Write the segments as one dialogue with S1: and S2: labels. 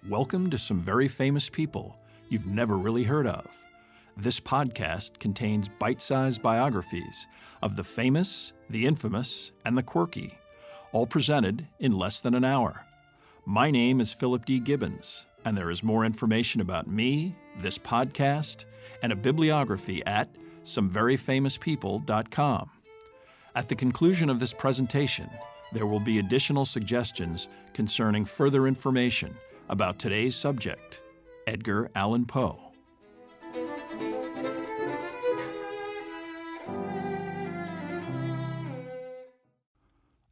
S1: Welcome to some very famous people you've never really heard of. This podcast contains bite-sized biographies of the famous, the infamous, and the quirky, all presented in less than an hour. My name is Philip D. Gibbons, and there is more information about me, this podcast, and a bibliography at someveryfamouspeople.com. At the conclusion of this presentation, there will be additional suggestions concerning further information about today's subject, Edgar Allan Poe.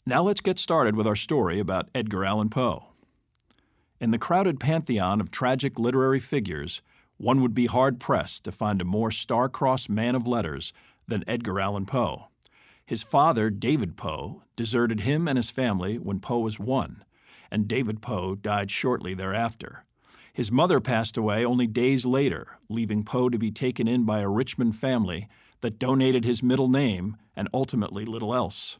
S1: Now let's get started with our story about Edgar Allan Poe. In the crowded pantheon of tragic literary figures, one would be hard-pressed to find a more star-crossed man of letters than Edgar Allan Poe. His father, David Poe, deserted him and his family when Poe was 1, and David Poe died shortly thereafter. His mother passed away only days later, leaving Poe to be taken in by a Richmond family that donated his middle name and ultimately little else.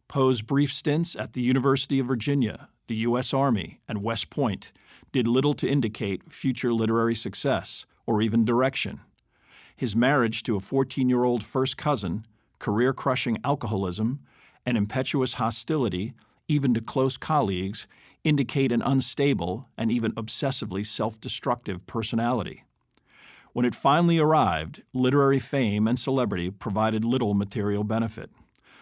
S1: Poe's brief stints at the University of Virginia, the U.S. Army, and West Point did little to indicate future literary success or even direction. His marriage to a 14-year-old first cousin, career-crushing alcoholism, and impetuous hostility, even to close colleagues, indicate an unstable and even obsessively self-destructive personality. When it finally arrived, literary fame and celebrity provided little material benefit.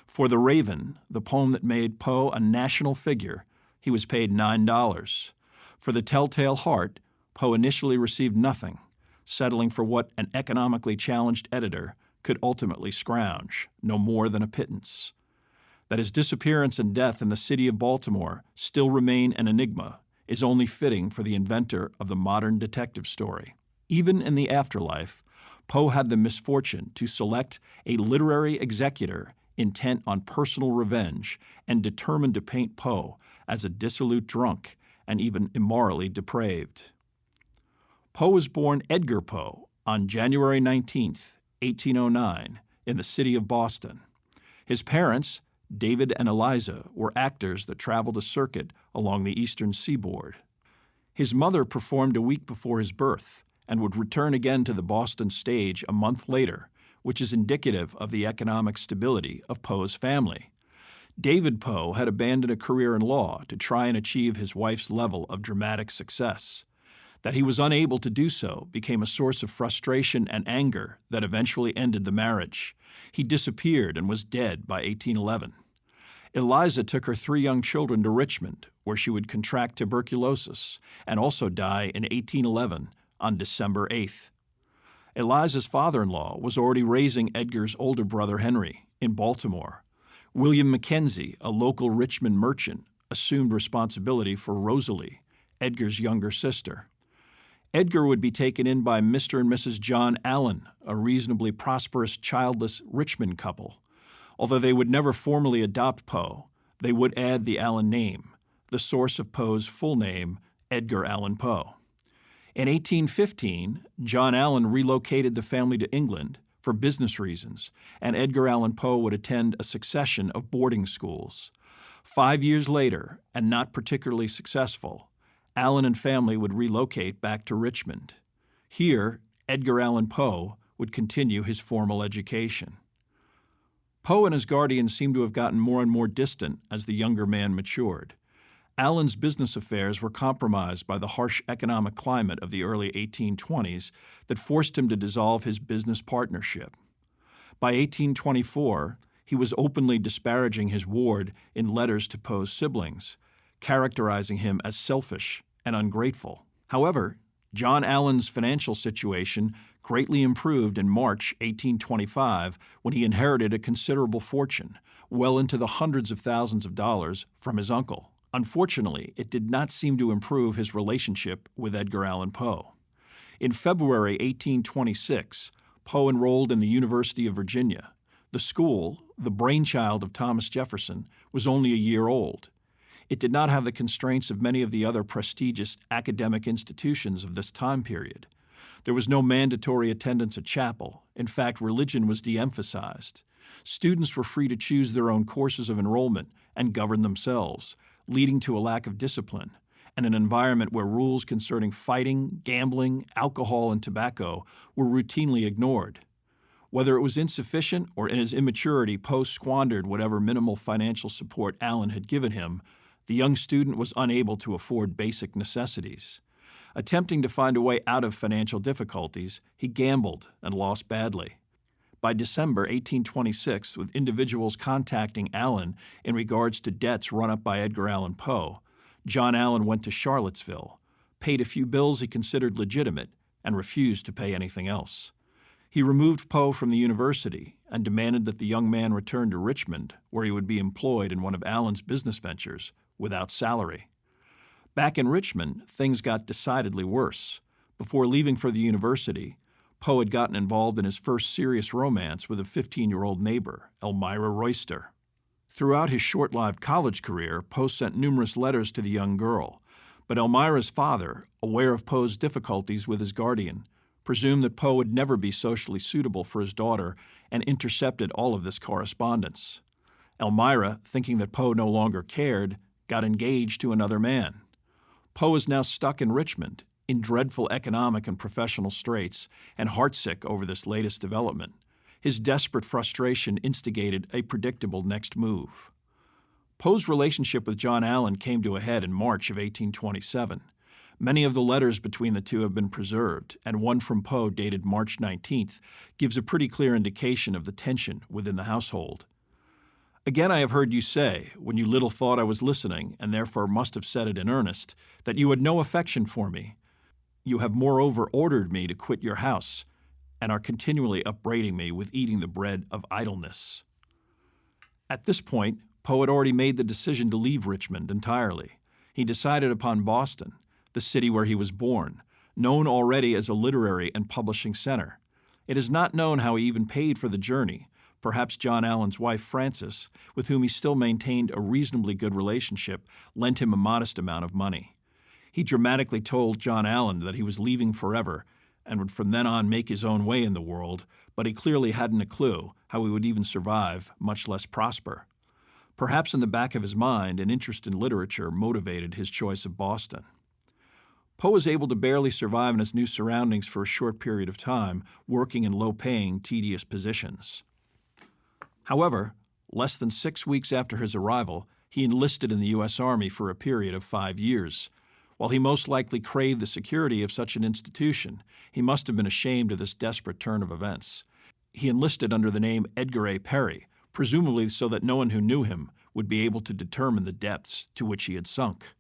S1: For The Raven, the poem that made Poe a national figure, he was paid $9. For The Telltale Heart, Poe initially received nothing, settling for what an economically challenged editor could ultimately scrounge, no more than a pittance. That his disappearance and death in the city of Baltimore still remain an enigma is only fitting for the inventor of the modern detective story. Even in the afterlife, Poe had the misfortune to select a literary executor intent on personal revenge and determined to paint Poe as a dissolute drunk and even immorally depraved. Poe was born Edgar Poe on January 19th, 1809, in the city of Boston. His parents, David and Eliza, were actors that traveled a circuit along the eastern seaboard. His mother performed a week before his birth and would return again to the Boston stage a month later, which is indicative of the economic stability of Poe's family. David Poe had abandoned a career in law to try and achieve his wife's level of dramatic success. That he was unable to do so became a source of frustration and anger that eventually ended the marriage. He disappeared and was dead by 1811. Eliza took her 3 young children to Richmond, where she would contract tuberculosis and also die in 1811 on December 8th. Eliza's father-in-law was already raising Edgar's older brother Henry in Baltimore. William Mackenzie, a local Richmond merchant, assumed responsibility for Rosalie, Edgar's younger sister. Edgar would be taken in by Mr. and Mrs. John Allan, a reasonably prosperous, childless Richmond couple. Although they would never formally adopt Poe, they would add the Allan name, the source of Poe's full name, Edgar Allan Poe. In 1815, John Allan relocated the family to England for business reasons, and Edgar Allan Poe would attend a succession of boarding schools. 5 years later, and not particularly successful, Allan and family would relocate back to Richmond. Here, Edgar Allan Poe would continue his formal education. Poe and his guardian seemed to have gotten more and more distant as the younger man matured. Allan's business affairs were compromised by the harsh economic climate of the early 1820s that forced him to dissolve his business partnership. By 1824, he was openly disparaging his ward in letters to Poe's siblings, characterizing him as selfish and ungrateful. However, John Allan's financial situation greatly improved in March 1825 when he inherited a considerable fortune, well into the hundreds of thousands of dollars, from his uncle. Unfortunately, it did not seem to improve his relationship with Edgar Allan Poe. In February 1826, Poe enrolled in the University of Virginia. The school, the brainchild of Thomas Jefferson, was only a year old. It did not have the constraints of many of the other prestigious academic institutions of this time period. There was no mandatory attendance at chapel. In fact, religion was de-emphasized. Students were free to choose their own courses of enrollment and govern themselves, leading to a lack of discipline, and an environment where rules concerning fighting, gambling, alcohol, and tobacco were routinely ignored. Whether it was insufficient or in his immaturity, Poe squandered whatever minimal financial support Allan had given him, the young student was unable to afford basic necessities. Attempting to find a way out of financial difficulties, he gambled and lost badly. By December 1826, with individuals contacting Allan in regards to debts run up by Edgar Allan Poe, John Allan went to Charlottesville, paid a few bills he considered legitimate, and refused to pay anything else. He removed Poe from the university and demanded that the young man return to Richmond, where he would be employed in one of Allan's business ventures, without salary. Back in Richmond, things got decidedly worse. Before leaving for the university, Poe had gotten involved in his first serious romance with a 15-year-old neighbor, Elmira Royster. Throughout his short-lived college career, Poe sent numerous letters to the young girl, but Elmira's father, aware of Poe's difficulties with his guardian, presumed that Poe would never be socially suitable for his daughter and intercepted all of this correspondence. Elmira, thinking that Poe no longer cared, got engaged to another man. Poe is now stuck in Richmond, in dreadful economic and professional straits, and heartsick over this latest development. His desperate frustration instigated a predictable next move. Poe's relationship with John Allan came to a head in March of 1827. Many of the letters between the two have been preserved, and one from Poe dated March 19th gives a pretty clear indication of the tension within the household. Again I have heard you say, when you little thought I was listening, and therefore must have said it in earnest, that you had no affection for me. You have moreover ordered me to quit your house, and are continually upbraiding me with eating the bread of idleness. At this point, Poe had already made the decision to leave Richmond entirely. He decided upon Boston, the city where he was born, known already as a literary and publishing center. It is not known how he even paid for the journey. Perhaps John Allan's wife, Frances, with whom he still maintained a reasonably good relationship, lent him a modest amount of money. He dramatically told John Allan that he was leaving forever and would from then on make his own way in the world, but he clearly hadn't a clue how he would even survive, much less prosper. Perhaps in the back of his mind, an interest in literature motivated his choice of Boston. Poe was able to barely survive in his new surroundings for a short period of time, working in low-paying, tedious positions. However, less than 6 weeks after his arrival, he enlisted in the U.S. Army for a period of 5 years. While he most likely craved the security of such an institution, he must have been ashamed of this desperate turn of events. He enlisted under the name Edgar A. Perry, presumably so that no one who knew him would be able to determine the depths to which he had sunk.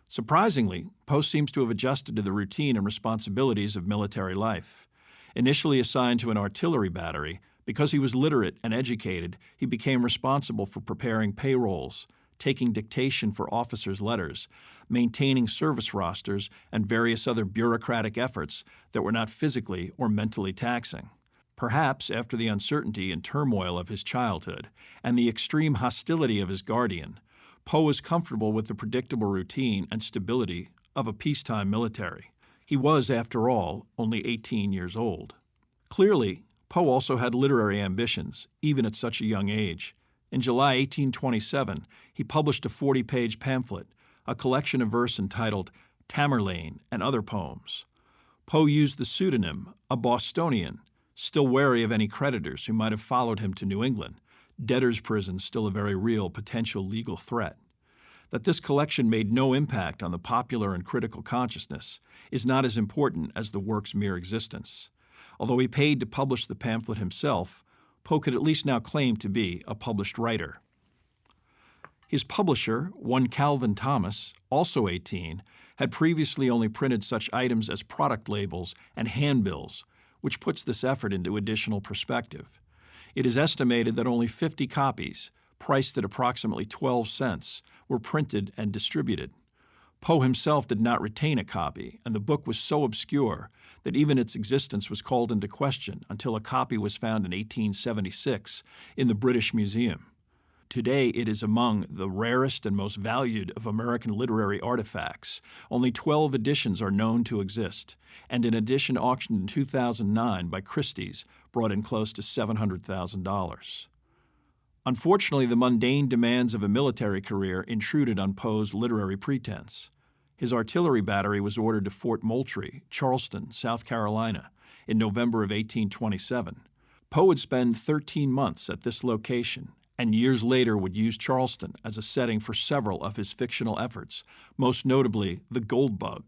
S1: Surprisingly, Poe seems to have adjusted to the routine and responsibilities of military life. Initially assigned to an artillery battery, because he was literate and educated, he became responsible for preparing payrolls, taking dictation for officers' letters, maintaining service rosters, and various other bureaucratic efforts that were not physically or mentally taxing. Perhaps after the uncertainty and turmoil of his childhood and the extreme hostility of his guardian, Poe was comfortable with the predictable routine and stability of a peacetime military. He was, after all, only 18 years old. Clearly, Poe also had literary ambitions, even at such a young age. In July 1827, he published a 40-page pamphlet, a collection of verse entitled Tamerlane and Other Poems. Poe used the pseudonym, a Bostonian, still wary of any creditors who might have followed him to New England, debtor's prison still a very real potential legal threat. That this collection made no impact on the popular and critical consciousness is not as important as the work's mere existence. Although he paid to publish the pamphlet himself, Poe could at least now claim to be a published writer. His publisher, one Calvin Thomas, also 18, had previously only printed such items as product labels and handbills, which puts this effort into additional perspective. It is estimated that only 50 copies, priced at approximately 12 cents, were printed and distributed. Poe himself did not retain a copy, and the book was so obscure that even its existence was called into question until a copy was found in 1876 in the British Museum. Today, it is among the rarest and most valued of American literary artifacts. Only 12 editions are known to exist, and an edition auctioned in 2009 by Christie's brought in close to $700,000. Unfortunately, the mundane demands of a military career intruded on Poe's literary pretense. His artillery battery was ordered to Fort Moultrie, Charleston, South Carolina, in November of 1827. Poe would spend 13 months at this location, and years later would use Charleston as a setting for several of his fictional efforts, most notably The Gold Bug.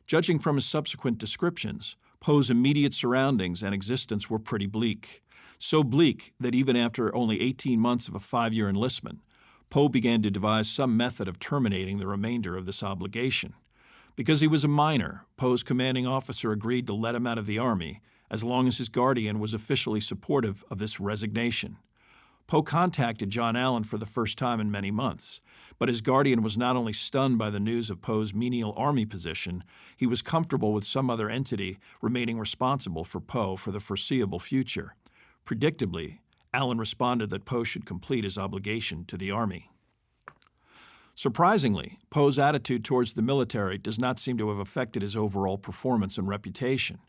S1: Judging from his subsequent descriptions, Poe's immediate surroundings and existence were pretty bleak. So bleak that even after only 18 months of a 5-year enlistment, Poe began to devise some method of terminating the remainder of this obligation. Because he was a minor, Poe's commanding officer agreed to let him out of the Army as long as his guardian was officially supportive of this resignation. Poe contacted John Allan for the first time in many months, but his guardian was not only stunned by the news of Poe's menial Army position, he was comfortable with some other entity remaining responsible for Poe for the foreseeable future. Predictably, Allan responded that Poe should complete his obligation to the Army. Surprisingly, Poe's attitude towards the military does not seem to have affected his overall performance and reputation.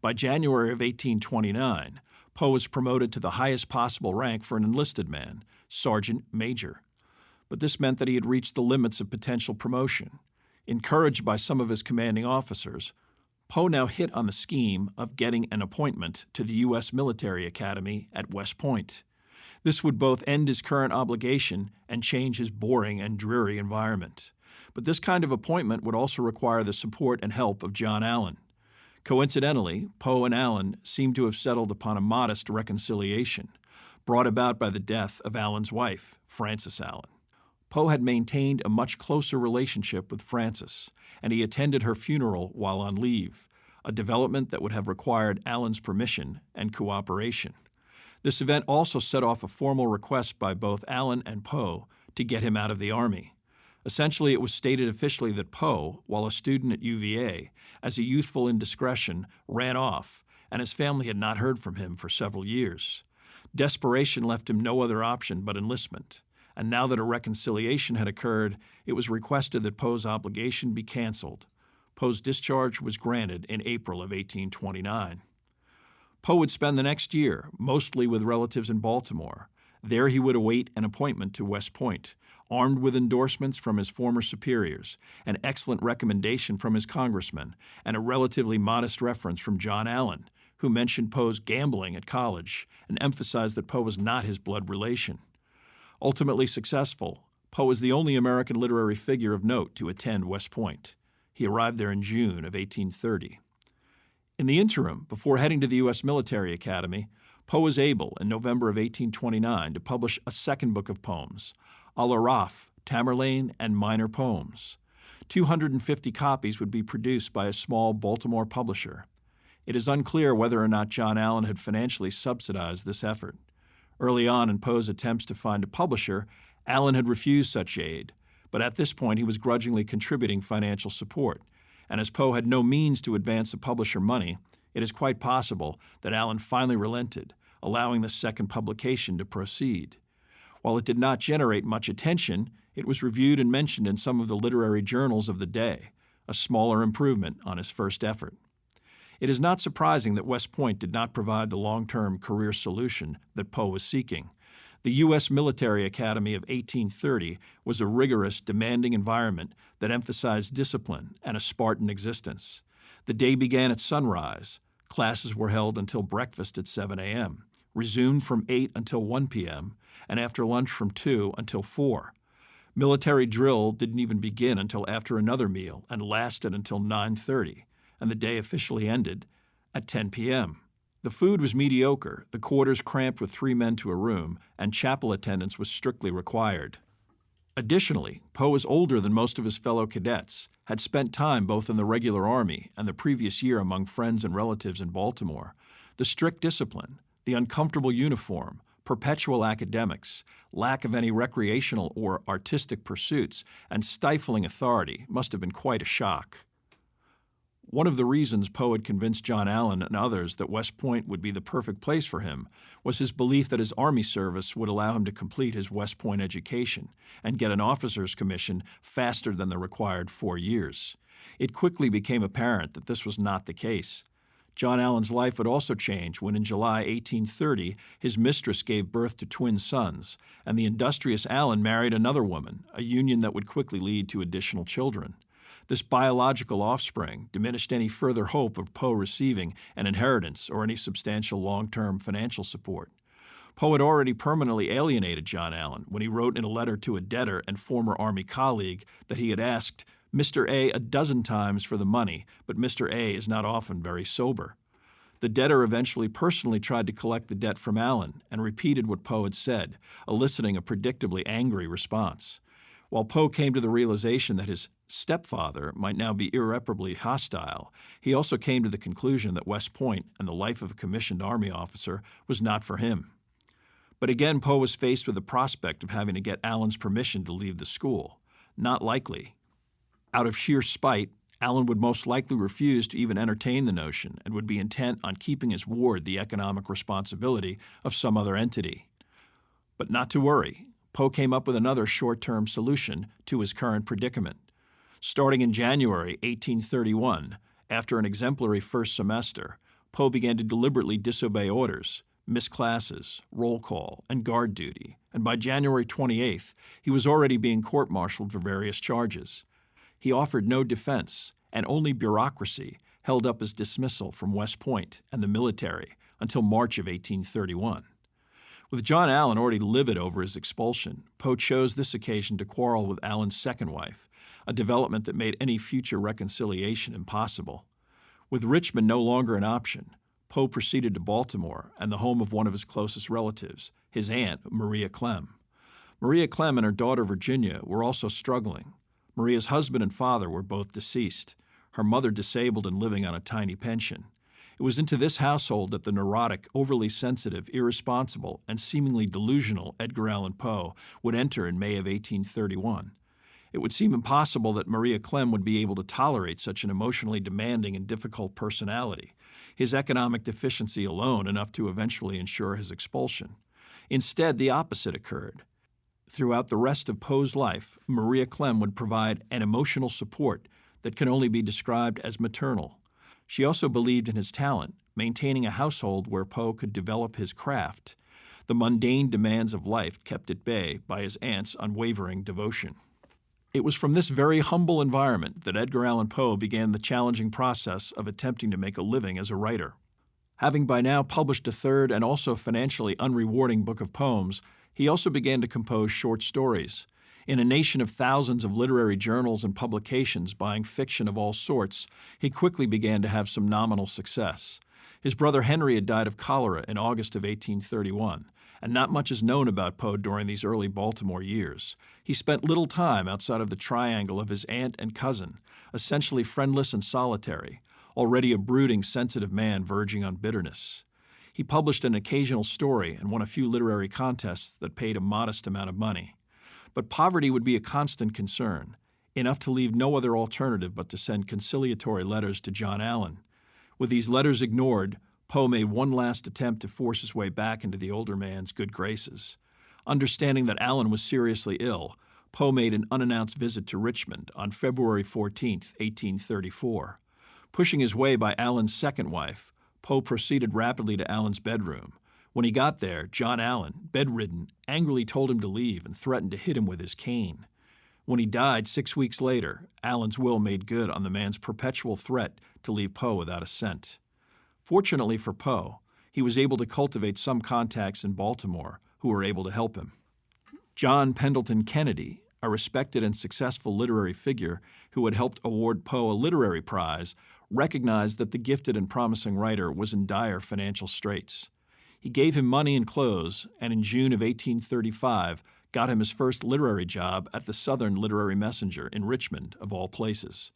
S1: By January of 1829, Poe was promoted to the highest possible rank for an enlisted man, Sergeant Major. But this meant that he had reached the limits of potential promotion. Encouraged by some of his commanding officers, Poe now hit on the scheme of getting an appointment to the U.S. Military Academy at West Point. This would both end his current obligation and change his boring and dreary environment. But this kind of appointment would also require the support and help of John Allan. Coincidentally, Poe and Allan seem to have settled upon a modest reconciliation, brought about by the death of Allan's wife, Frances Allan. Poe had maintained a much closer relationship with Frances, and he attended her funeral while on leave, a development that would have required Allan's permission and cooperation. This event also set off a formal request by both Allan and Poe to get him out of the Army. Essentially, it was stated officially that Poe, while a student at UVA, as a youthful indiscretion, ran off, and his family had not heard from him for several years. Desperation left him no other option but enlistment, and now that a reconciliation had occurred, it was requested that Poe's obligation be canceled. Poe's discharge was granted in April of 1829. Poe would spend the next year, mostly with relatives in Baltimore. There he would await an appointment to West Point, armed with endorsements from his former superiors, an excellent recommendation from his congressman, and a relatively modest reference from John Allan, who mentioned Poe's gambling at college and emphasized that Poe was not his blood relation. Ultimately successful, Poe was the only American literary figure of note to attend West Point. He arrived there in June of 1830. In the interim, before heading to the U.S. Military Academy, Poe was able, in November of 1829, to publish a second book of poems, Al-Araf, Tamerlane, and Minor Poems. 250 copies would be produced by a small Baltimore publisher. It is unclear whether or not John Allan had financially subsidized this effort. Early on in Poe's attempts to find a publisher, Allan had refused such aid, but at this point he was grudgingly contributing financial support, and as Poe had no means to advance the publisher money, it is quite possible that Allan finally relented, allowing the second publication to proceed. While it did not generate much attention, it was reviewed and mentioned in some of the literary journals of the day, a smaller improvement on his first effort. It is not surprising that West Point did not provide the long-term career solution that Poe was seeking. The U.S. Military Academy of 1830 was a rigorous, demanding environment that emphasized discipline and a Spartan existence. The day began at sunrise. Classes were held until breakfast at 7 a.m., resumed from 8 until 1 p.m., and after lunch from 2 until 4. Military drill didn't even begin until after another meal and lasted until 9:30, and the day officially ended at 10 p.m. The food was mediocre, the quarters cramped with 3 men to a room, and chapel attendance was strictly required. Additionally, Poe was older than most of his fellow cadets, had spent time both in the regular Army and the previous year among friends and relatives in Baltimore. The strict discipline, the uncomfortable uniform, perpetual academics, lack of any recreational or artistic pursuits, and stifling authority must have been quite a shock. One of the reasons Poe had convinced John Allan and others that West Point would be the perfect place for him was his belief that his Army service would allow him to complete his West Point education and get an officer's commission faster than the required 4 years. It quickly became apparent that this was not the case. John Allan's life would also change when in July 1830 his mistress gave birth to twin sons, and the industrious Allan married another woman, a union that would quickly lead to additional children. This biological offspring diminished any further hope of Poe receiving an inheritance or any substantial long-term financial support. Poe had already permanently alienated John Allan when he wrote in a letter to a debtor and former Army colleague that he had asked Mr. A a dozen times for the money, but Mr. A is not often very sober. The debtor eventually personally tried to collect the debt from Allan and repeated what Poe had said, eliciting a predictably angry response. While Poe came to the realization that his stepfather might now be irreparably hostile, he also came to the conclusion that West Point and the life of a commissioned Army officer was not for him. But again, Poe was faced with the prospect of having to get Allan's permission to leave the school. Not likely. Out of sheer spite, Allan would most likely refuse to even entertain the notion and would be intent on keeping his ward the economic responsibility of some other entity. But not to worry. Poe came up with another short-term solution to his current predicament. Starting in January 1831, after an exemplary first semester, Poe began to deliberately disobey orders, miss classes, roll call, and guard duty, and by January 28th, he was already being court-martialed for various charges. He offered no defense, and only bureaucracy held up his dismissal from West Point and the military until March of 1831. With John Allan already livid over his expulsion, Poe chose this occasion to quarrel with Allan's second wife, a development that made any future reconciliation impossible. With Richmond no longer an option, Poe proceeded to Baltimore and the home of one of his closest relatives, his aunt, Maria Clem. Maria Clem and her daughter Virginia were also struggling. Maria's husband and father were both deceased, her mother disabled and living on a tiny pension. It was into this household that the neurotic, overly sensitive, irresponsible, and seemingly delusional Edgar Allan Poe would enter in May of 1831. It would seem impossible that Maria Clem would be able to tolerate such an emotionally demanding and difficult personality, his economic deficiency alone enough to eventually ensure his expulsion. Instead, the opposite occurred. Throughout the rest of Poe's life, Maria Clem would provide an emotional support that can only be described as maternal. She also believed in his talent, maintaining a household where Poe could develop his craft, the mundane demands of life kept at bay by his aunt's unwavering devotion. It was from this very humble environment that Edgar Allan Poe began the challenging process of attempting to make a living as a writer. Having by now published a third and also financially unrewarding book of poems, he also began to compose short stories. In a nation of thousands of literary journals and publications buying fiction of all sorts, he quickly began to have some nominal success. His brother Henry had died of cholera in August of 1831, and not much is known about Poe during these early Baltimore years. He spent little time outside of the triangle of his aunt and cousin, essentially friendless and solitary, already a brooding, sensitive man verging on bitterness. He published an occasional story and won a few literary contests that paid a modest amount of money. But poverty would be a constant concern, enough to leave no other alternative but to send conciliatory letters to John Allan. With these letters ignored, Poe made one last attempt to force his way back into the older man's good graces. Understanding that Allan was seriously ill, Poe made an unannounced visit to Richmond on February 14, 1834. Pushing his way by Allan's second wife, Poe proceeded rapidly to Allan's bedroom. When he got there, John Allan, bedridden, angrily told him to leave and threatened to hit him with his cane. When he died 6 weeks later, Allan's will made good on the man's perpetual threat to leave Poe without a cent. Fortunately for Poe, he was able to cultivate some contacts in Baltimore who were able to help him. John Pendleton Kennedy, a respected and successful literary figure who had helped award Poe a literary prize, recognized that the gifted and promising writer was in dire financial straits. He gave him money and clothes, and in June of 1835 got him his first literary job at the Southern Literary Messenger in Richmond, of all places.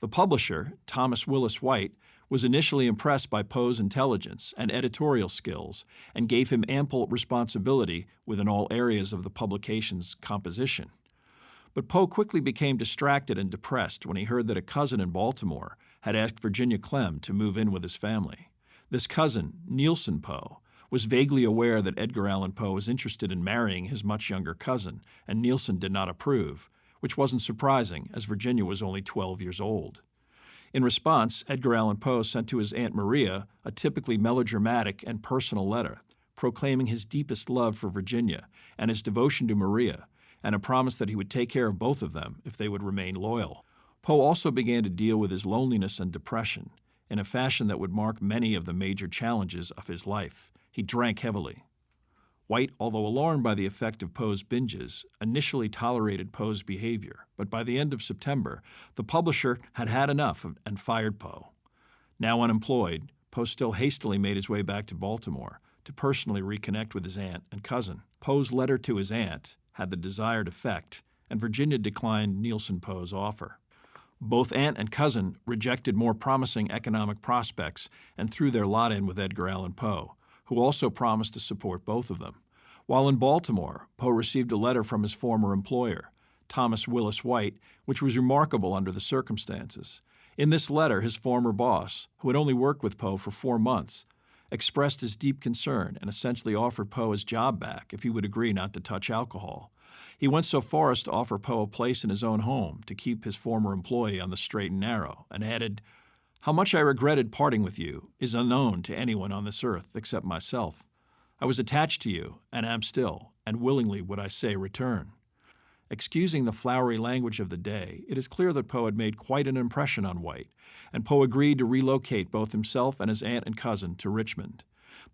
S1: The publisher, Thomas Willis White, was initially impressed by Poe's intelligence and editorial skills and gave him ample responsibility within all areas of the publication's composition. But Poe quickly became distracted and depressed when he heard that a cousin in Baltimore had asked Virginia Clem to move in with his family. This cousin, Nielsen Poe, was vaguely aware that Edgar Allan Poe was interested in marrying his much younger cousin, and Nielsen did not approve, which wasn't surprising, as Virginia was only 12 years old. In response, Edgar Allan Poe sent to his Aunt Maria a typically melodramatic and personal letter, proclaiming his deepest love for Virginia and his devotion to Maria, and a promise that he would take care of both of them if they would remain loyal. Poe also began to deal with his loneliness and depression in a fashion that would mark many of the major challenges of his life. He drank heavily. White, although alarmed by the effect of Poe's binges, initially tolerated Poe's behavior, but by the end of September, the publisher had had enough and fired Poe. Now unemployed, Poe still hastily made his way back to Baltimore to personally reconnect with his aunt and cousin. Poe's letter to his aunt had the desired effect, and Virginia declined Nielsen Poe's offer. Both aunt and cousin rejected more promising economic prospects and threw their lot in with Edgar Allan Poe, who also promised to support both of them. While in Baltimore, Poe received a letter from his former employer, Thomas Willis White, which was remarkable under the circumstances. In this letter, his former boss, who had only worked with Poe for 4 months, expressed his deep concern and essentially offered Poe his job back if he would agree not to touch alcohol. He went so far as to offer Poe a place in his own home to keep his former employee on the straight and narrow, and added, "How much I regretted parting with you is unknown to anyone on this earth except myself. I was attached to you, and am still, and willingly would I say return." Excusing the flowery language of the day, it is clear that Poe had made quite an impression on White, and Poe agreed to relocate both himself and his aunt and cousin to Richmond.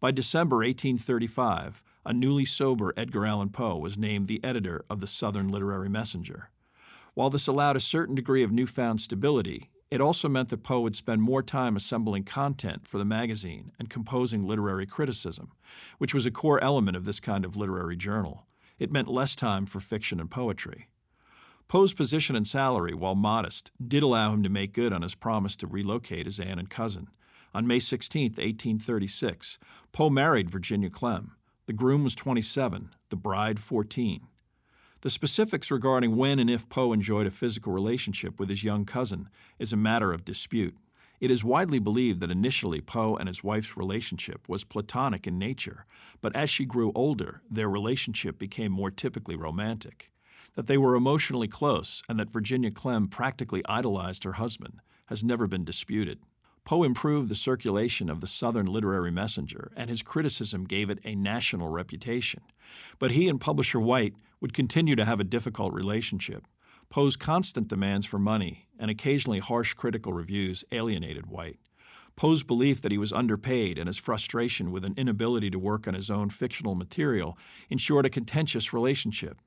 S1: By December 1835, a newly sober Edgar Allan Poe was named the editor of the Southern Literary Messenger. While this allowed a certain degree of newfound stability, it also meant that Poe would spend more time assembling content for the magazine and composing literary criticism, which was a core element of this kind of literary journal. It meant less time for fiction and poetry. Poe's position and salary, while modest, did allow him to make good on his promise to relocate his aunt and cousin. On May 16, 1836, Poe married Virginia Clem. The groom was 27, the bride 14. The specifics regarding when and if Poe enjoyed a physical relationship with his young cousin is a matter of dispute. It is widely believed that initially Poe and his wife's relationship was platonic in nature, but as she grew older, their relationship became more typically romantic. That they were emotionally close and that Virginia Clem practically idolized her husband has never been disputed. Poe improved the circulation of the Southern Literary Messenger, and his criticism gave it a national reputation. But he and publisher White would continue to have a difficult relationship. Poe's constant demands for money and occasionally harsh critical reviews alienated White. Poe's belief that he was underpaid and his frustration with an inability to work on his own fictional material ensured a contentious relationship.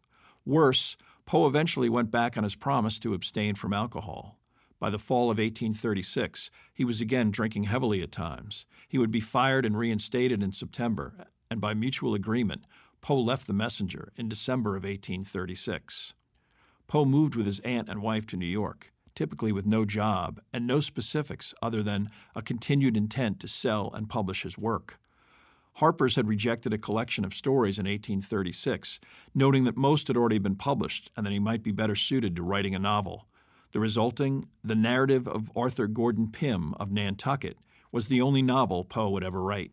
S1: Worse, Poe eventually went back on his promise to abstain from alcohol. By the fall of 1836, he was again drinking heavily at times. He would be fired and reinstated in September, and by mutual agreement, Poe left the Messenger in December of 1836. Poe moved with his aunt and wife to New York, typically with no job and no specifics other than a continued intent to sell and publish his work. Harper's had rejected a collection of stories in 1836, noting that most had already been published and that he might be better suited to writing a novel. The resulting The Narrative of Arthur Gordon Pym of Nantucket was the only novel Poe would ever write.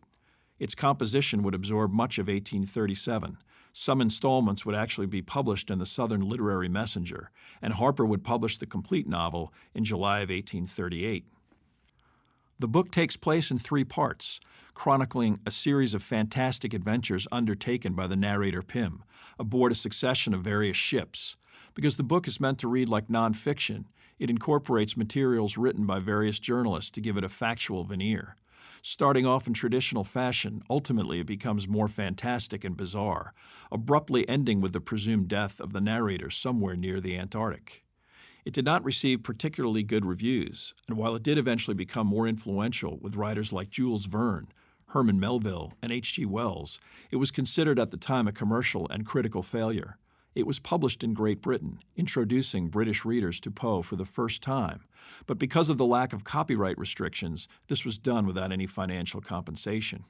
S1: Its composition would absorb much of 1837. Some installments would actually be published in the Southern Literary Messenger, and Harper would publish the complete novel in July of 1838. The book takes place in 3 parts, chronicling a series of fantastic adventures undertaken by the narrator Pym aboard a succession of various ships. Because the book is meant to read like nonfiction, it incorporates materials written by various journalists to give it a factual veneer. Starting off in traditional fashion, ultimately it becomes more fantastic and bizarre, abruptly ending with the presumed death of the narrator somewhere near the Antarctic. It did not receive particularly good reviews, and while it did eventually become more influential with writers like Jules Verne, Herman Melville, and H.G. Wells, it was considered at the time a commercial and critical failure. It was published in Great Britain, introducing British readers to Poe for the first time, but because of the lack of copyright restrictions, this was done without any financial compensation.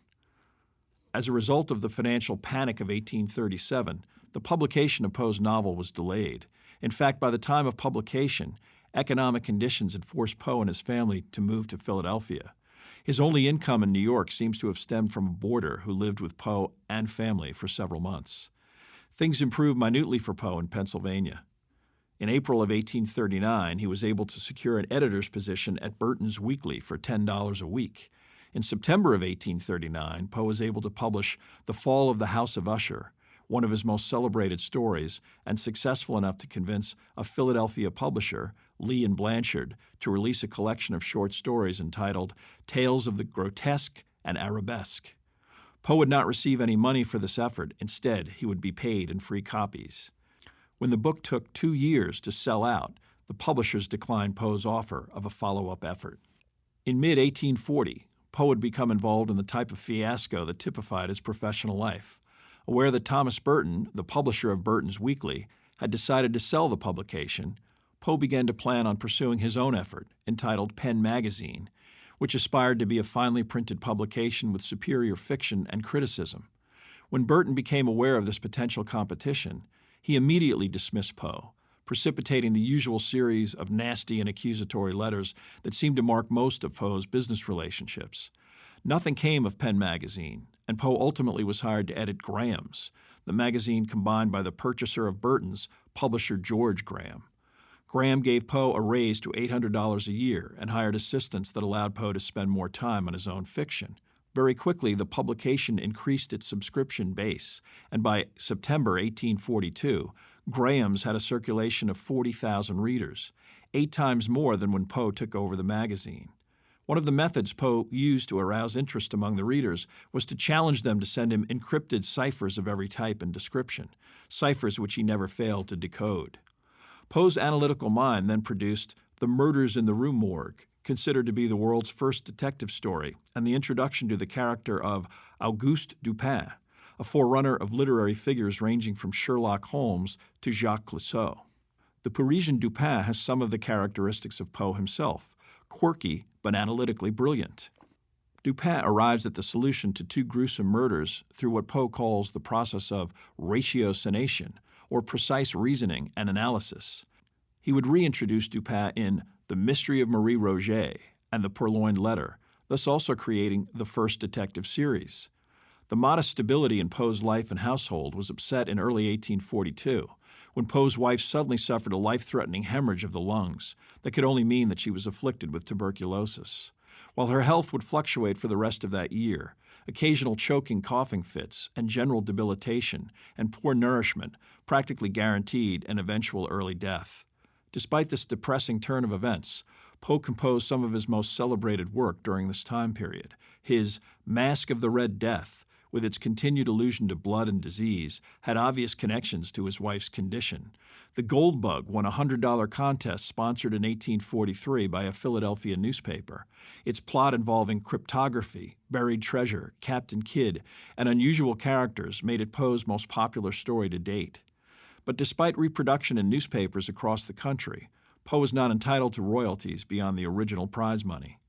S1: As a result of the financial panic of 1837, the publication of Poe's novel was delayed. In fact, by the time of publication, economic conditions had forced Poe and his family to move to Philadelphia. His only income in New York seems to have stemmed from a boarder who lived with Poe and family for several months. Things improved minutely for Poe in Pennsylvania. In April of 1839, he was able to secure an editor's position at Burton's Weekly for $10 a week. In September of 1839, Poe was able to publish The Fall of the House of Usher, one of his most celebrated stories, and successful enough to convince a Philadelphia publisher, Lee and Blanchard, to release a collection of short stories entitled Tales of the Grotesque and Arabesque. Poe would not receive any money for this effort. Instead, he would be paid in free copies. When the book took 2 years to sell out, the publishers declined Poe's offer of a follow-up effort. In mid-1840, Poe had become involved in the type of fiasco that typified his professional life. Aware that Thomas Burton, the publisher of Burton's Weekly, had decided to sell the publication, Poe began to plan on pursuing his own effort, entitled Pen Magazine, which aspired to be a finely printed publication with superior fiction and criticism. When Burton became aware of this potential competition, he immediately dismissed Poe, precipitating the usual series of nasty and accusatory letters that seemed to mark most of Poe's business relationships. Nothing came of Pen Magazine, and Poe ultimately was hired to edit Graham's, the magazine combined by the purchaser of Burton's, publisher George Graham. Graham gave Poe a raise to $800 a year and hired assistants that allowed Poe to spend more time on his own fiction. Very quickly, the publication increased its subscription base, and by September 1842, Graham's had a circulation of 40,000 readers, 8 times more than when Poe took over the magazine. One of the methods Poe used to arouse interest among the readers was to challenge them to send him encrypted ciphers of every type and description, ciphers which he never failed to decode. Poe's analytical mind then produced The Murders in the Rue Morgue, considered to be the world's first detective story, and the introduction to the character of Auguste Dupin, a forerunner of literary figures ranging from Sherlock Holmes to Jacques Clouseau. The Parisian Dupin has some of the characteristics of Poe himself, quirky but analytically brilliant. Dupin arrives at the solution to 2 gruesome murders through what Poe calls the process of ratiocination, or precise reasoning and analysis. He would reintroduce Dupin in The Mystery of Marie Roget and The Purloined Letter, thus also creating the first detective series. The modest stability in Poe's life and household was upset in early 1842, when Poe's wife suddenly suffered a life-threatening hemorrhage of the lungs that could only mean that she was afflicted with tuberculosis. While her health would fluctuate for the rest of that year, occasional choking coughing fits and general debilitation and poor nourishment practically guaranteed an eventual early death. Despite this depressing turn of events, Poe composed some of his most celebrated work during this time period. His Masque of the Red Death, with its continued allusion to blood and disease, had obvious connections to his wife's condition. The Gold Bug won a $100 contest sponsored in 1843 by a Philadelphia newspaper. Its plot involving cryptography, buried treasure, Captain Kidd, and unusual characters made it Poe's most popular story to date. But despite reproduction in newspapers across the country, Poe was not entitled to royalties beyond the original prize money.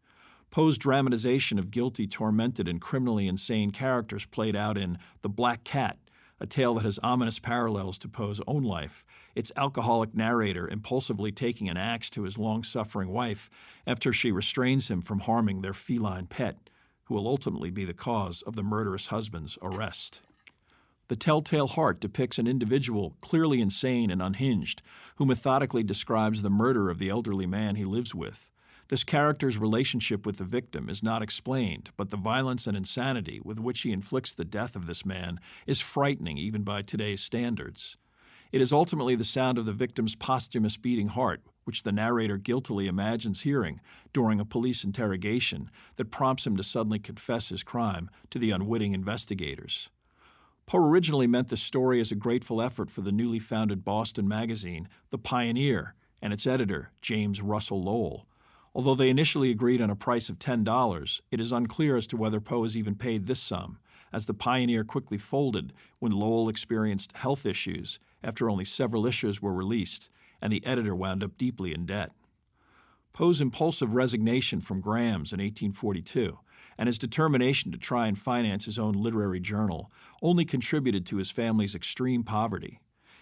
S1: Poe's dramatization of guilty, tormented, and criminally insane characters played out in The Black Cat, a tale that has ominous parallels to Poe's own life, its alcoholic narrator impulsively taking an axe to his long-suffering wife after she restrains him from harming their feline pet, who will ultimately be the cause of the murderous husband's arrest. The Telltale Heart depicts an individual clearly insane and unhinged who methodically describes the murder of the elderly man he lives with. This character's relationship with the victim is not explained, but the violence and insanity with which he inflicts the death of this man is frightening even by today's standards. It is ultimately the sound of the victim's posthumous beating heart, which the narrator guiltily imagines hearing during a police interrogation, that prompts him to suddenly confess his crime to the unwitting investigators. Poe originally meant the story as a grateful effort for the newly founded Boston magazine, The Pioneer, and its editor, James Russell Lowell. Although they initially agreed on a price of $10, it is unclear as to whether Poe was even paid this sum, as the Pioneer quickly folded when Lowell experienced health issues after only several issues were released, and the editor wound up deeply in debt. Poe's impulsive resignation from Graham's in 1842 and his determination to try and finance his own literary journal only contributed to his family's extreme poverty.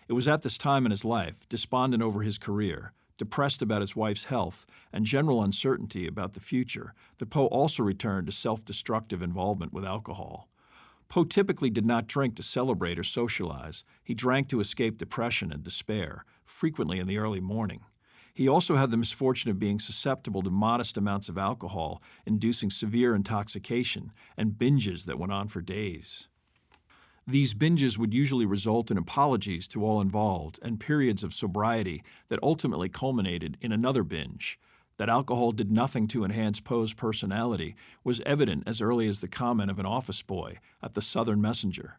S1: It was at this time in his life, despondent over his career, depressed about his wife's health, and general uncertainty about the future, that Poe also returned to self-destructive involvement with alcohol. Poe typically did not drink to celebrate or socialize. He drank to escape depression and despair, frequently in the early morning. He also had the misfortune of being susceptible to modest amounts of alcohol, inducing severe intoxication and binges that went on for days. These binges would usually result in apologies to all involved and periods of sobriety that ultimately culminated in another binge. That alcohol did nothing to enhance Poe's personality was evident as early as the comment of an office boy at the Southern Messenger.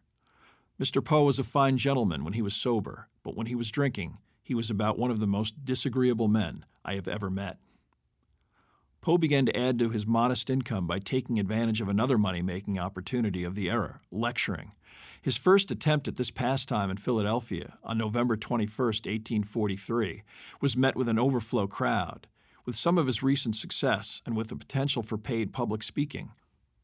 S1: Mr. Poe was a fine gentleman when he was sober, but when he was drinking, he was about one of the most disagreeable men I have ever met. Poe began to add to his modest income by taking advantage of another money-making opportunity of the era, lecturing. His first attempt at this pastime in Philadelphia on November 21, 1843, was met with an overflow crowd. With some of his recent success and with the potential for paid public speaking,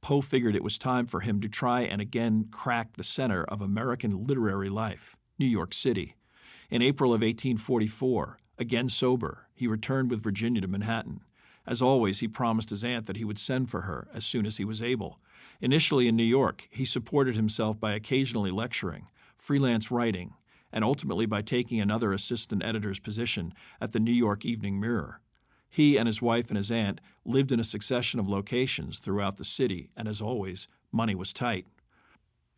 S1: Poe figured it was time for him to try and again crack the center of American literary life, New York City. In April of 1844, again sober, he returned with Virginia to Manhattan. As always, he promised his aunt that he would send for her as soon as he was able. Initially in New York, he supported himself by occasionally lecturing, freelance writing, and ultimately by taking another assistant editor's position at the New York Evening Mirror. He and his wife and his aunt lived in a succession of locations throughout the city, and as always, money was tight.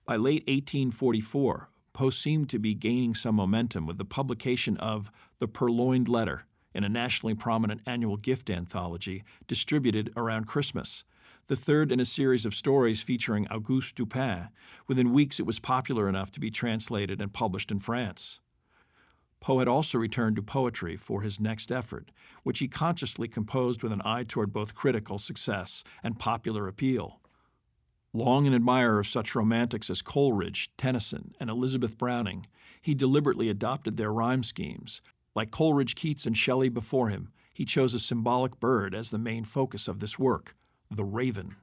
S1: By late 1844, Poe seemed to be gaining some momentum with the publication of The Purloined Letter, in a nationally prominent annual gift anthology distributed around Christmas, the third in a series of stories featuring Auguste Dupin. Within weeks it was popular enough to be translated and published in France. Poe had also returned to poetry for his next effort, which he consciously composed with an eye toward both critical success and popular appeal. Long an admirer of such romantics as Coleridge, Tennyson, and Elizabeth Browning, he deliberately adopted their rhyme schemes. Like Coleridge, Keats, and Shelley before him, he chose a symbolic bird as the main focus of this work, the raven.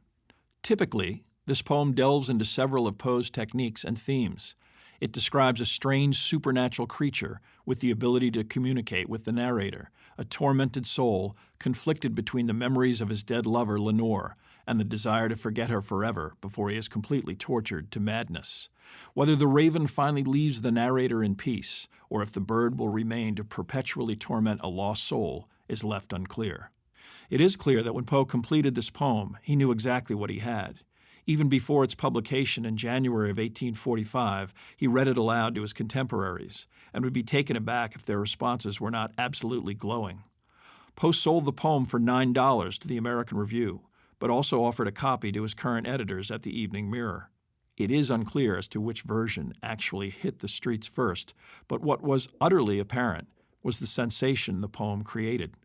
S1: Typically, this poem delves into several of Poe's techniques and themes. It describes a strange supernatural creature with the ability to communicate with the narrator, a tormented soul conflicted between the memories of his dead lover Lenore and the desire to forget her forever before he is completely tortured to madness. Whether the raven finally leaves the narrator in peace, or if the bird will remain to perpetually torment a lost soul, is left unclear. It is clear that when Poe completed this poem, he knew exactly what he had. Even before its publication in January of 1845, he read it aloud to his contemporaries, and would be taken aback if their responses were not absolutely glowing. Poe sold the poem for $9 to the American Review, but also offered a copy to his current editors at the Evening Mirror. It is unclear as to which version actually hit the streets first, but what was utterly apparent was the sensation the poem created.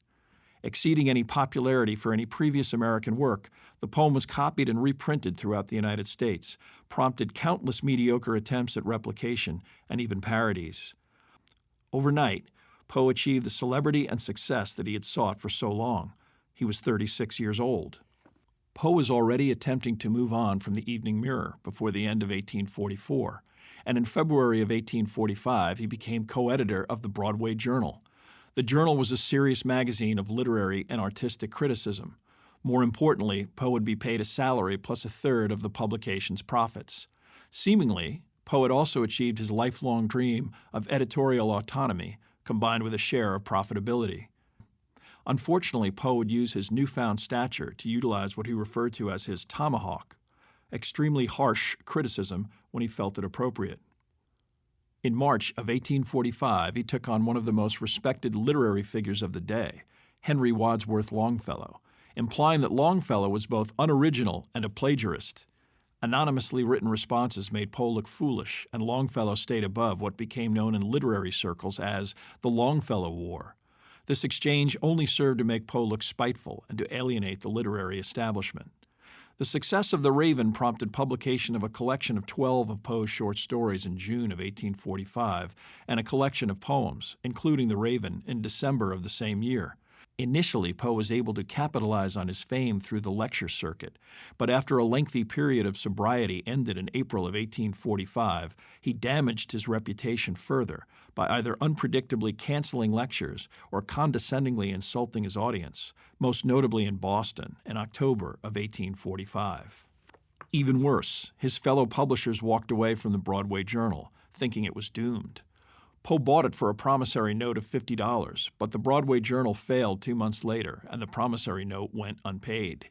S1: Exceeding any popularity for any previous American work, the poem was copied and reprinted throughout the United States, prompted countless mediocre attempts at replication and even parodies. Overnight, Poe achieved the celebrity and success that he had sought for so long. He was 36 years old. Poe was already attempting to move on from the Evening Mirror before the end of 1844, and in February of 1845 he became co-editor of the Broadway Journal. The Journal was a serious magazine of literary and artistic criticism. More importantly, Poe would be paid a salary plus a third of the publication's profits. Seemingly, Poe had also achieved his lifelong dream of editorial autonomy combined with a share of profitability. Unfortunately, Poe would use his newfound stature to utilize what he referred to as his tomahawk, extremely harsh criticism when he felt it appropriate. In March of 1845, he took on one of the most respected literary figures of the day, Henry Wadsworth Longfellow, implying that Longfellow was both unoriginal and a plagiarist. Anonymously written responses made Poe look foolish, and Longfellow stayed above what became known in literary circles as the Longfellow War. This exchange only served to make Poe look spiteful and to alienate the literary establishment. The success of The Raven prompted publication of a collection of 12 of Poe's short stories in June of 1845 and a collection of poems, including The Raven, in December of the same year. Initially, Poe was able to capitalize on his fame through the lecture circuit, but after a lengthy period of sobriety ended in April of 1845, he damaged his reputation further by either unpredictably canceling lectures or condescendingly insulting his audience, most notably in Boston in October of 1845. Even worse, his fellow publishers walked away from the Broadway Journal, thinking it was doomed. Poe bought it for a promissory note of $50, but the Broadway Journal failed 2 months later, and the promissory note went unpaid.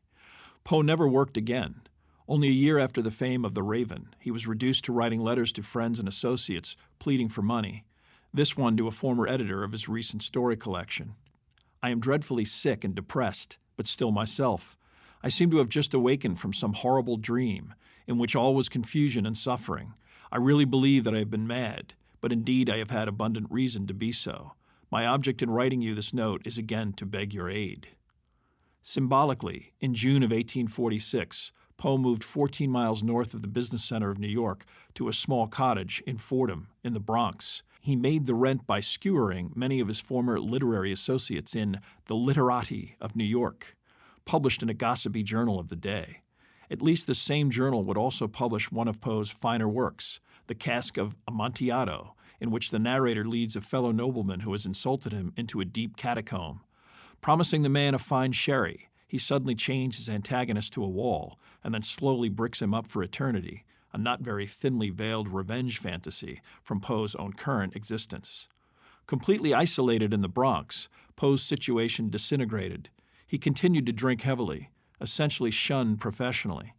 S1: Poe never worked again. Only a year after the fame of The Raven, he was reduced to writing letters to friends and associates pleading for money, this one to a former editor of his recent story collection. I am dreadfully sick and depressed, but still myself. I seem to have just awakened from some horrible dream, in which all was confusion and suffering. I really believe that I have been mad, but indeed I have had abundant reason to be so. My object in writing you this note is again to beg your aid. Symbolically, in June of 1846, Poe moved 14 miles north of the business center of New York to a small cottage in Fordham, in the Bronx. He made the rent by skewering many of his former literary associates in The Literati of New York, published in a gossipy journal of the day. At least the same journal would also publish one of Poe's finer works, The Cask of Amontillado, in which the narrator leads a fellow nobleman who has insulted him into a deep catacomb. Promising the man a fine sherry, he suddenly chains his antagonist to a wall and then slowly bricks him up for eternity, a not very thinly veiled revenge fantasy from Poe's own current existence. Completely isolated in the Bronx, Poe's situation disintegrated. He continued to drink heavily, essentially shunned professionally.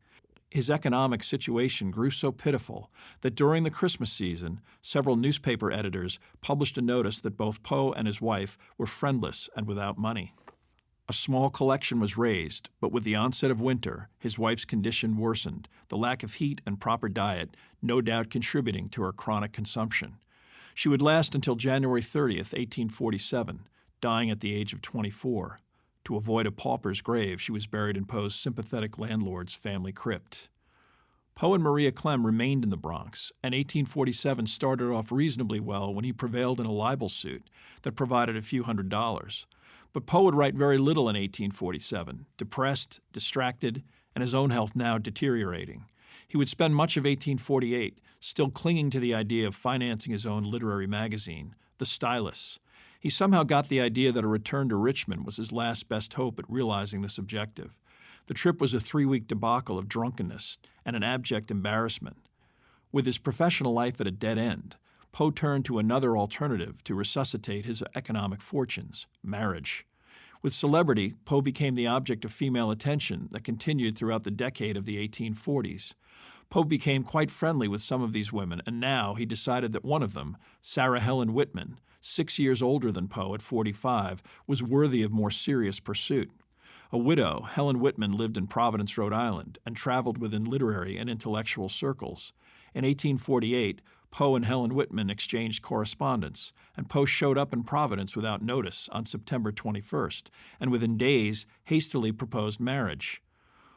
S1: His economic situation grew so pitiful that during the Christmas season, several newspaper editors published a notice that both Poe and his wife were friendless and without money. A small collection was raised, but with the onset of winter, his wife's condition worsened, the lack of heat and proper diet no doubt contributing to her chronic consumption. She would last until January 30th, 1847, dying at the age of 24. To avoid a pauper's grave, she was buried in Poe's sympathetic landlord's family crypt. Poe and Maria Clemm remained in the Bronx, and 1847 started off reasonably well when he prevailed in a libel suit that provided a few $100s. But Poe would write very little in 1847, depressed, distracted, and his own health now deteriorating. He would spend much of 1848 still clinging to the idea of financing his own literary magazine, The Stylus. He somehow got the idea that a return to Richmond was his last best hope at realizing this objective. The trip was a 3-week debacle of drunkenness and an abject embarrassment. With his professional life at a dead end, Poe turned to another alternative to resuscitate his economic fortunes, marriage. With celebrity, Poe became the object of female attention that continued throughout the decade of the 1840s. Poe became quite friendly with some of these women, and now he decided that one of them, Sarah Helen Whitman, 6 years older than Poe at 45, was worthy of more serious pursuit. A widow, Helen Whitman lived in Providence, Rhode Island, and traveled within literary and intellectual circles. In 1848, Poe and Helen Whitman exchanged correspondence, and Poe showed up in Providence without notice on September 21st, and within days hastily proposed marriage.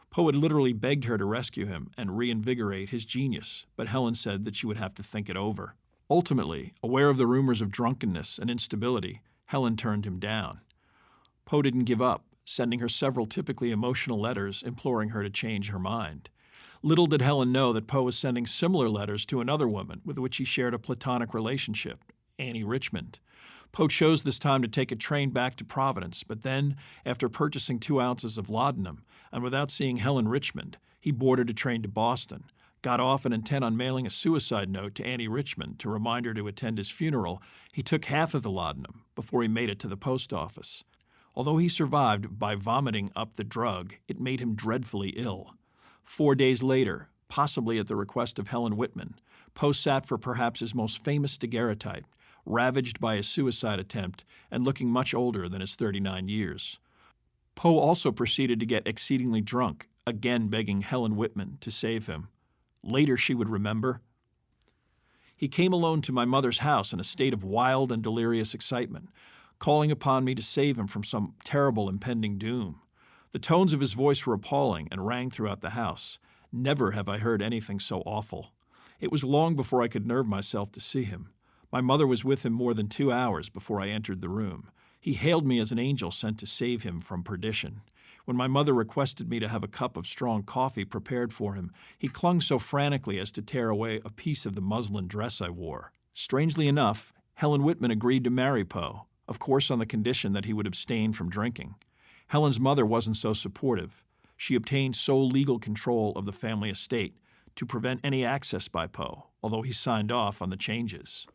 S1: Poe had literally begged her to rescue him and reinvigorate his genius, but Helen said that she would have to think it over. Ultimately, aware of the rumors of drunkenness and instability, Helen turned him down. Poe didn't give up, sending her several typically emotional letters imploring her to change her mind. Little did Helen know that Poe was sending similar letters to another woman with which he shared a platonic relationship, Annie Richmond. Poe chose this time to take a train back to Providence, but then, after purchasing 2 ounces of laudanum, and without seeing Helen Richmond, he boarded a train to Boston, got off and intent on mailing a suicide note to Annie Richmond to remind her to attend his funeral. He took half of the laudanum before he made it to the post office. Although he survived by vomiting up the drug, it made him dreadfully ill. 4 days later, possibly at the request of Helen Whitman, Poe sat for perhaps his most famous daguerreotype, ravaged by a suicide attempt and looking much older than his 39 years. Poe also proceeded to get exceedingly drunk, again begging Helen Whitman to save him. Later she would remember. He came alone to my mother's house in a state of wild and delirious excitement, calling upon me to save him from some terrible impending doom. The tones of his voice were appalling and rang throughout the house. Never have I heard anything so awful. It was long before I could nerve myself to see him. My mother was with him more than 2 hours before I entered the room. He hailed me as an angel sent to save him from perdition. When my mother requested me to have a cup of strong coffee prepared for him, he clung so frantically as to tear away a piece of the muslin dress I wore. Strangely enough, Helen Whitman agreed to marry Poe, of course on the condition that he would abstain from drinking. Helen's mother wasn't so supportive. She obtained sole legal control of the family estate to prevent any access by Poe, although he signed off on the changes.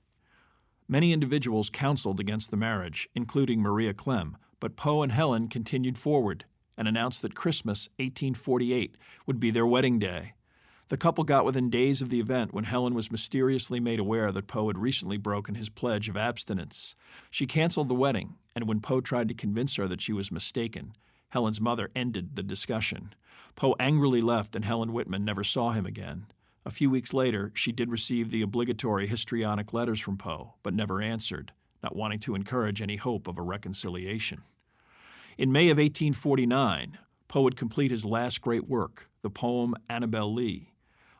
S1: Many individuals counseled against the marriage, including Maria Clemm, but Poe and Helen continued forward, and announced that Christmas, 1848, would be their wedding day. The couple got within days of the event when Helen was mysteriously made aware that Poe had recently broken his pledge of abstinence. She canceled the wedding, and when Poe tried to convince her that she was mistaken, Helen's mother ended the discussion. Poe angrily left, and Helen Whitman never saw him again. A few weeks later, she did receive the obligatory histrionic letters from Poe, but never answered, not wanting to encourage any hope of a reconciliation. In May of 1849, Poe would complete his last great work, the poem Annabel Lee.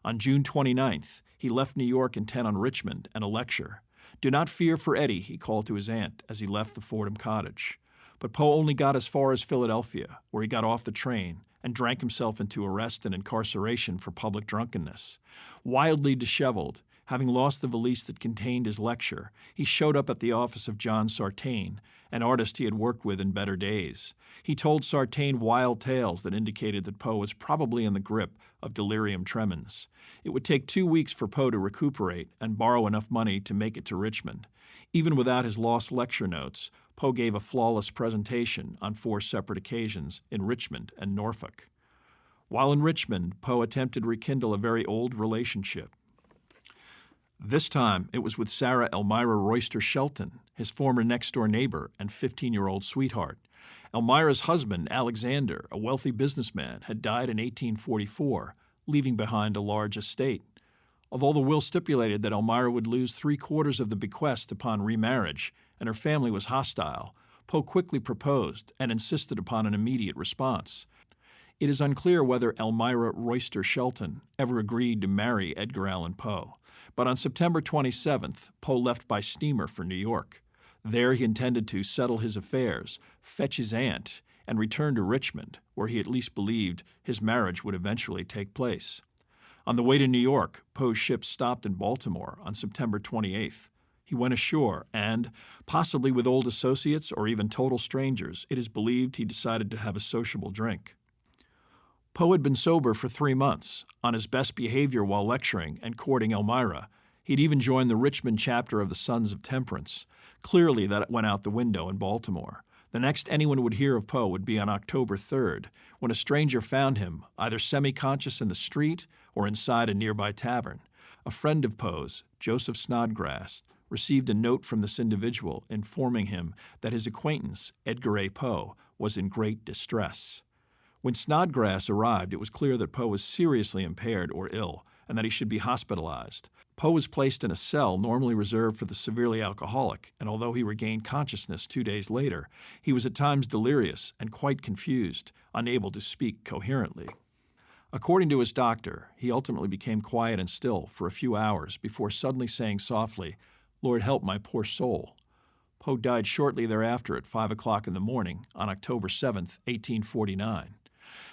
S1: On June 29th, he left New York intent on Richmond and a lecture. "Do not fear for Eddie," he called to his aunt as he left the Fordham cottage. But Poe only got as far as Philadelphia, where he got off the train and drank himself into arrest and incarceration for public drunkenness. Wildly disheveled, having lost the valise that contained his lecture, he showed up at the office of John Sartain, an artist he had worked with in better days. He told Sartain wild tales that indicated that Poe was probably in the grip of delirium tremens. It would take 2 weeks for Poe to recuperate and borrow enough money to make it to Richmond. Even without his lost lecture notes, Poe gave a flawless presentation on 4 separate occasions in Richmond and Norfolk. While in Richmond, Poe attempted to rekindle a very old relationship. This time, it was with Sarah Elmira Royster Shelton, his former next-door neighbor and 15-year-old sweetheart. Elmira's husband, Alexander, a wealthy businessman, had died in 1844, leaving behind a large estate. Although the will stipulated that Elmira would lose 3/4 of the bequest upon remarriage, and her family was hostile, Poe quickly proposed and insisted upon an immediate response. It is unclear whether Elmira Royster Shelton ever agreed to marry Edgar Allan Poe, but on September 27th, Poe left by steamer for New York. There he intended to settle his affairs, fetch his aunt, and return to Richmond, where he at least believed his marriage would eventually take place. On the way to New York, Poe's ship stopped in Baltimore on September 28th. He went ashore and, possibly with old associates or even total strangers, it is believed he decided to have a sociable drink. Poe had been sober for 3 months, on his best behavior while lecturing and courting Elmira. He'd even joined the Richmond chapter of the Sons of Temperance. Clearly that went out the window in Baltimore. The next anyone would hear of Poe would be on October 3rd, when a stranger found him, either semi-conscious in the street or inside a nearby tavern. A friend of Poe's, Joseph Snodgrass, received a note from this individual informing him that his acquaintance, Edgar A. Poe, was in great distress. When Snodgrass arrived, it was clear that Poe was seriously impaired or ill, and that he should be hospitalized. Poe was placed in a cell normally reserved for the severely alcoholic, and although he regained consciousness 2 days later, he was at times delirious and quite confused, unable to speak coherently. According to his doctor, he ultimately became quiet and still for a few hours before suddenly saying softly, "Lord help my poor soul." Poe died shortly thereafter at 5 o'clock in the morning on October 7th, 1849.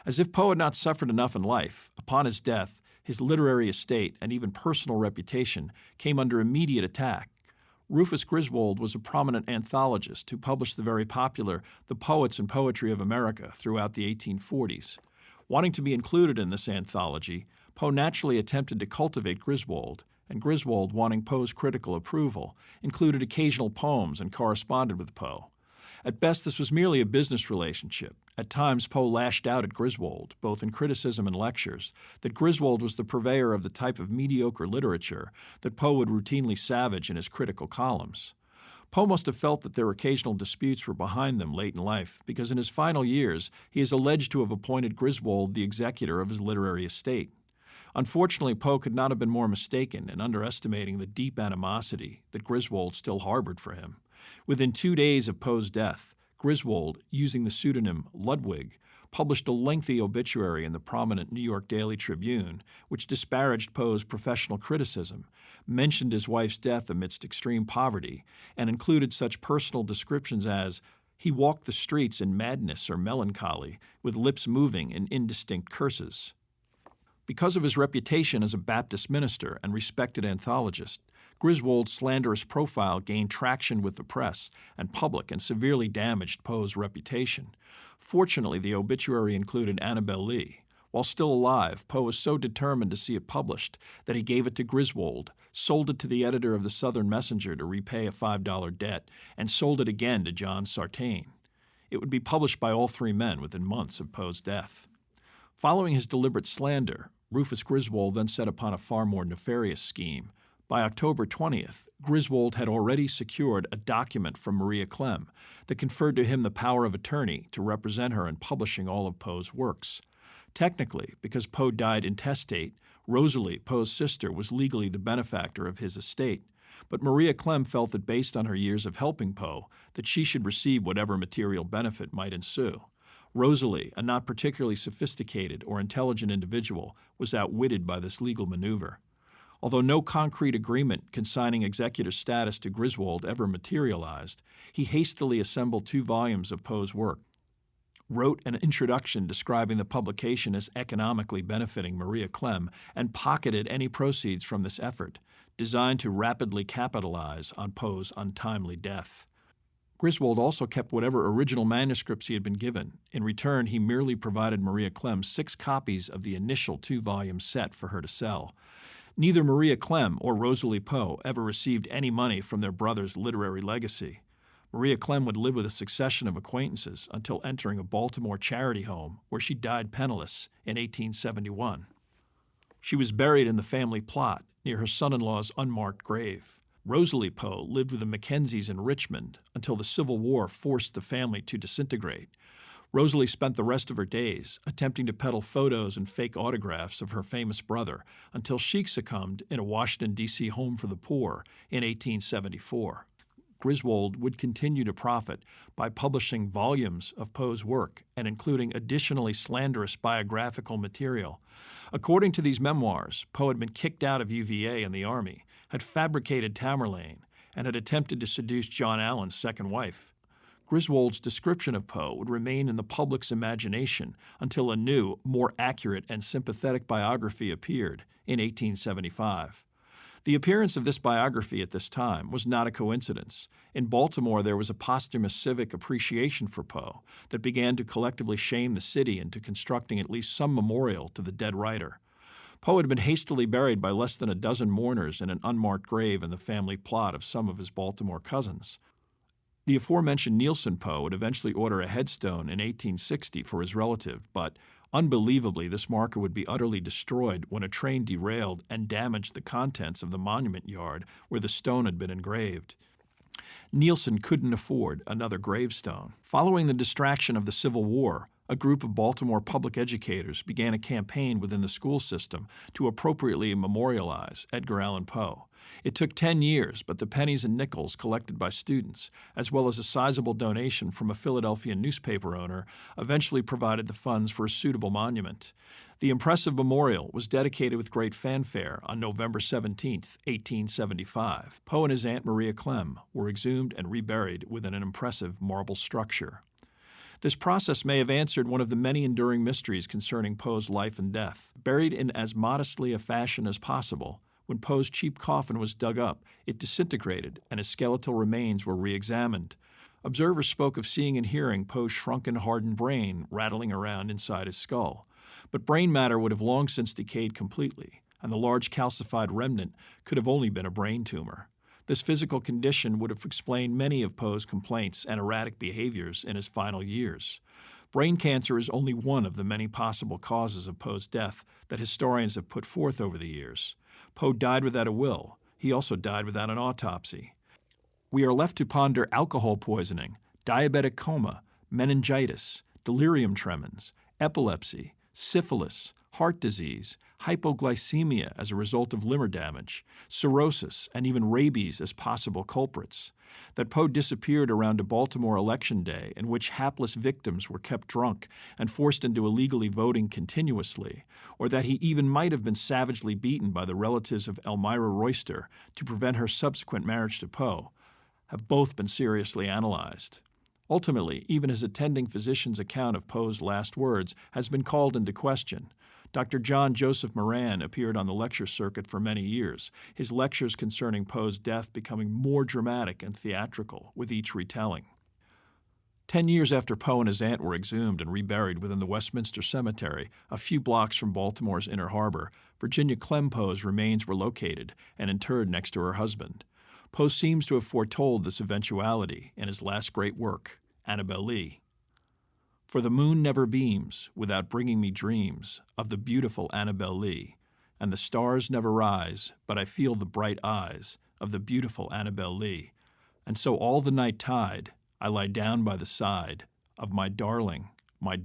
S1: As if Poe had not suffered enough in life, upon his death, his literary estate and even personal reputation came under immediate attack. Rufus Griswold was a prominent anthologist who published the very popular The Poets and Poetry of America throughout the 1840s. Wanting to be included in this anthology, Poe naturally attempted to cultivate Griswold, and Griswold, wanting Poe's critical approval, included occasional poems and corresponded with Poe. At best, this was merely a business relationship. At times, Poe lashed out at Griswold, both in criticism and lectures, that Griswold was the purveyor of the type of mediocre literature that Poe would routinely savage in his critical columns. Poe must have felt that their occasional disputes were behind them late in life, because in his final years, he is alleged to have appointed Griswold the executor of his literary estate. Unfortunately, Poe could not have been more mistaken in underestimating the deep animosity that Griswold still harbored for him. Within 2 days of Poe's death, Griswold, using the pseudonym Ludwig, published a lengthy obituary in the prominent New York Daily Tribune, which disparaged Poe's professional criticism, mentioned his wife's death amidst extreme poverty, and included such personal descriptions as, "He walked the streets in madness or melancholy, with lips moving in indistinct curses." Because of his reputation as a Baptist minister and respected anthologist, Griswold's slanderous profile gained traction with the press and public and severely damaged Poe's reputation. Fortunately, the obituary included Annabel Lee. While still alive, Poe was so determined to see it published that he gave it to Griswold, sold it to the editor of the Southern Messenger to repay a $5 debt, and sold it again to John Sartain. It would be published by all three men within months of Poe's death. Following his deliberate slander, Rufus Griswold then set upon a far more nefarious scheme. By October 20th, Griswold had already secured a document from Maria Clem that conferred to him the power of attorney to represent her in publishing all of Poe's works. Technically, because Poe died intestate, Rosalie, Poe's sister, was legally the benefactor of his estate, but Maria Clem felt that based on her years of helping Poe, that she should receive whatever material benefit might ensue. Rosalie, a not particularly sophisticated or intelligent individual, was outwitted by this legal maneuver. Although no concrete agreement consigning executor status to Griswold ever materialized, he hastily assembled 2 volumes of Poe's work, wrote an introduction describing the publication as economically benefiting Maria Clem, and pocketed any proceeds from this effort, designed to rapidly capitalize on Poe's untimely death. Griswold also kept whatever original manuscripts he had been given. In return, he merely provided Maria Clem 6 copies of the initial 2-volume set for her to sell. Neither Maria Clem or Rosalie Poe ever received any money from their brother's literary legacy. Maria Clem would live with a succession of acquaintances until entering a Baltimore charity home where she died penniless in 1871. She was buried in the family plot near her son-in-law's unmarked grave. Rosalie Poe lived with the Mackenzies in Richmond until the Civil War forced the family to disintegrate. Rosalie spent the rest of her days attempting to peddle photos and fake autographs of her famous brother until she succumbed in a Washington, D.C. home for the poor in 1874. Griswold would continue to profit by publishing volumes of Poe's work and including additionally slanderous biographical material. According to these memoirs, Poe had been kicked out of UVA and the Army, had fabricated Tamerlane, and had attempted to seduce John Allan's second wife. Griswold's description of Poe would remain in the public's imagination until a new, more accurate and sympathetic biography appeared in 1875. The appearance of this biography at this time was not a coincidence. In Baltimore, there was a posthumous civic appreciation for Poe that began to collectively shame the city into constructing at least some memorial to the dead writer. Poe had been hastily buried by less than a dozen mourners in an unmarked grave in the family plot of some of his Baltimore cousins. The aforementioned Nielsen Poe would eventually order a headstone in 1860 for his relative, but unbelievably, this marker would be utterly destroyed when a train derailed and damaged the contents of the monument yard where the stone had been engraved. Nielsen couldn't afford another gravestone. Following the distraction of the Civil War, a group of Baltimore public educators began a campaign within the school system to appropriately memorialize Edgar Allan Poe. It took 10 years, but the pennies and nickels collected by students, as well as a sizable donation from a Philadelphia newspaper owner, eventually provided the funds for a suitable monument. The impressive memorial was dedicated with great fanfare on November 17, 1875. Poe and his Aunt Maria Clem were exhumed and reburied within an impressive marble structure. This process may have answered one of the many enduring mysteries concerning Poe's life and death. Buried in as modestly a fashion as possible, when Poe's cheap coffin was dug up, it disintegrated and his skeletal remains were re-examined. Observers spoke of seeing and hearing Poe's shrunken, hardened brain rattling around inside his skull. But brain matter would have long since decayed completely, and the large calcified remnant could have only been a brain tumor. This physical condition would have explained many of Poe's complaints and erratic behaviors in his final years. Brain cancer is only one of the many possible causes of Poe's death that historians have put forth over the years. Poe died without a will. He also died without an autopsy. We are left to ponder alcohol poisoning, diabetic coma, meningitis, delirium tremens, epilepsy, syphilis, heart disease, hypoglycemia as a result of liver damage, cirrhosis, and even rabies as possible culprits. That Poe disappeared around a Baltimore election day in which hapless victims were kept drunk and forced into illegally voting continuously, or that he even might have been savagely beaten by the relatives of Elmira Royster to prevent her subsequent marriage to Poe, have both been seriously analyzed. Ultimately, even his attending physician's account of Poe's last words has been called into question. Dr. John Joseph Moran appeared on the lecture circuit for many years, his lectures concerning Poe's death becoming more dramatic and theatrical with each retelling. 10 years after Poe and his aunt were exhumed and reburied within the Westminster Cemetery, a few blocks from Baltimore's Inner Harbor, Virginia Clem Poe's remains were located and interred next to her husband. Poe seems to have foretold this eventuality in his last great work, Annabel Lee. For the moon never beams without bringing me dreams of the beautiful Annabel Lee, and the stars never rise, but I feel the bright eyes of the beautiful Annabel Lee. And so all the night tide, I lie down by the side of my darling, my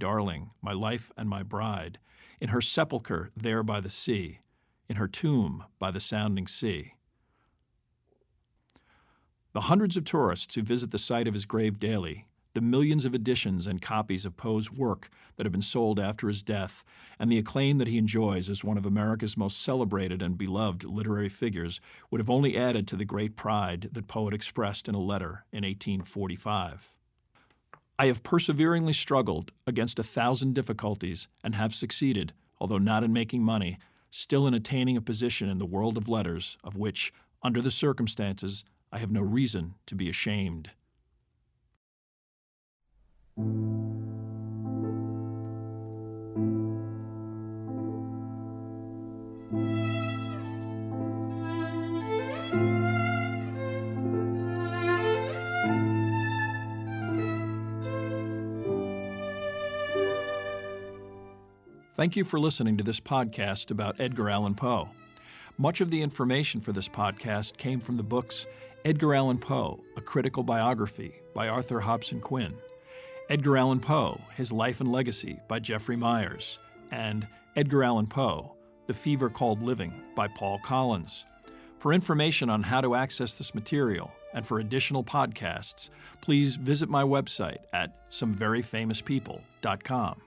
S1: life and my bride, in her sepulchre there by the sea, in her tomb by the sounding sea. The hundreds of tourists who visit the site of his grave daily, the millions of editions and copies of Poe's work that have been sold after his death, and the acclaim that he enjoys as one of America's most celebrated and beloved literary figures would have only added to the great pride that Poe had expressed in a letter in 1845. I have perseveringly struggled against 1,000 difficulties and have succeeded, although not in making money, still in attaining a position in the world of letters of which, under the circumstances, I have no reason to be ashamed. Thank you for listening to this podcast about Edgar Allan Poe. Much of the information for this podcast came from the books Edgar Allan Poe, A Critical Biography by Arthur Hobson Quinn, Edgar Allan Poe, His Life and Legacy by Jeffrey Myers, and Edgar Allan Poe, The Fever Called Living by Paul Collins. For information on how to access this material and for additional podcasts, please visit my website at someveryfamouspeople.com.